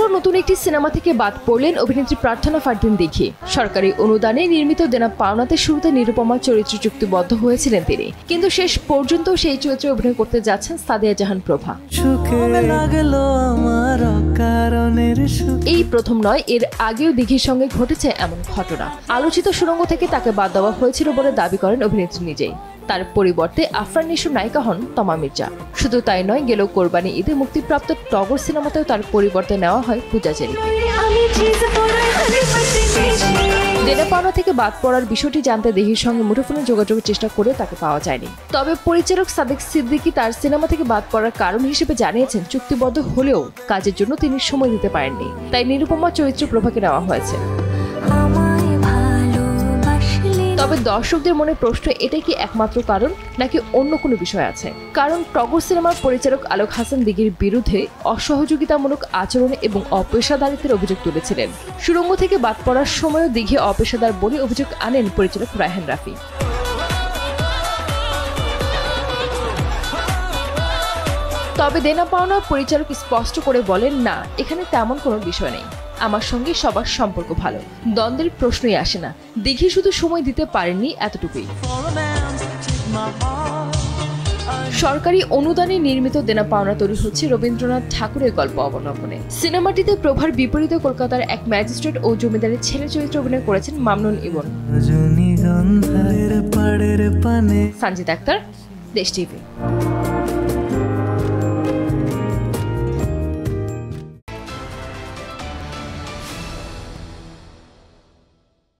আবারও নতুন একটি সিনেমা থেকে বাদ পড়লেন অভিনেত্রী প্রার্থনা ফারদিন দিঘি। সরকারি অনুদানে নির্মিত দেনা পাওনাতে শুরুতে নিরুপমা চরিত্রে চুক্তিবদ্ধ হয়েছিলেন তিনি, কিন্তু শেষ পর্যন্ত সেই চরিত্রে অভিনয় করতে যাচ্ছেন সাদিয়া জাহান প্রভা। এই প্রথম নয়, এর আগেও দিঘির সঙ্গে ঘটেছে এমন ঘটনা। আলোচিত সুড়ঙ্গ থেকে তাকে বাদ দেওয়া হয়েছিল বলে দাবি করেন অভিনেত্রী নিজেই। তার পরিবর্তে আফরান নিশোর নায়িকা হন তমা মির্জা। শুধু তাই নয়, গেল কোরবানি ঈদে মুক্তিপ্রাপ্ত টগর সিনেমাতেও তার পরিবর্তে নেওয়া হয় পূজা চেরিকে। দেনা পাওনা থেকে বাদ পড়ার বিষয়টি জানতে দিঘির সঙ্গে মুঠোফোনে যোগাযোগের চেষ্টা করে তাকে পাওয়া যায়নি। তবে পরিচালক সাদেক সিদ্দিকী তার সিনেমা থেকে বাদ পড়ার কারণ হিসেবে জানিয়েছেন, চুক্তিবদ্ধ হলেও কাজের জন্য তিনি সময় দিতে পারেননি, তাই নিরুপমা চরিত্র প্রভাকে নেওয়া হয়েছে। তবে দর্শকদের মনে প্রশ্ন, এটাই কি একমাত্র কারণ নাকি অন্য কোনো বিষয় আছে? কারণ টগর সিনেমার পরিচালক আলোক হাসান দিঘির বিরুদ্ধে অসহযোগিতামূলক আচরণ এবং অপেশাদারিত্বের অভিযোগ তুলেছিলেন। সুড়ঙ্গ থেকে বাদ পড়ার সময়ও দিঘি অপেশাদার বলে অভিযোগ আনেন পরিচালক রায়হান রাফি। তবে দেনা পাওনা পরিচালক স্পষ্ট করে বলেন, না, এখানে তেমন কোনো বিষয় নেই, আমার সঙ্গে সবার সম্পর্ক ভালো, দ্বন্দ্বের প্রশ্নই আসে না। দিঘি শুধু সময় দিতে পারেননি, এতটুকুই। সরকারি অনুদানে নির্মিত দেনা পাওনা তৈরি হচ্ছে রবীন্দ্রনাথ ঠাকুরের গল্প অবলম্বনে। সিনেমাটিতে প্রভার বিপরীতে কলকাতার এক ম্যাজিস্ট্রেট ও জমিদারের ছেলে চরিত্রে অভিনয় করেছেন মামনুন ইবন। সঞ্জিত আক্তার, দেশ টিভি।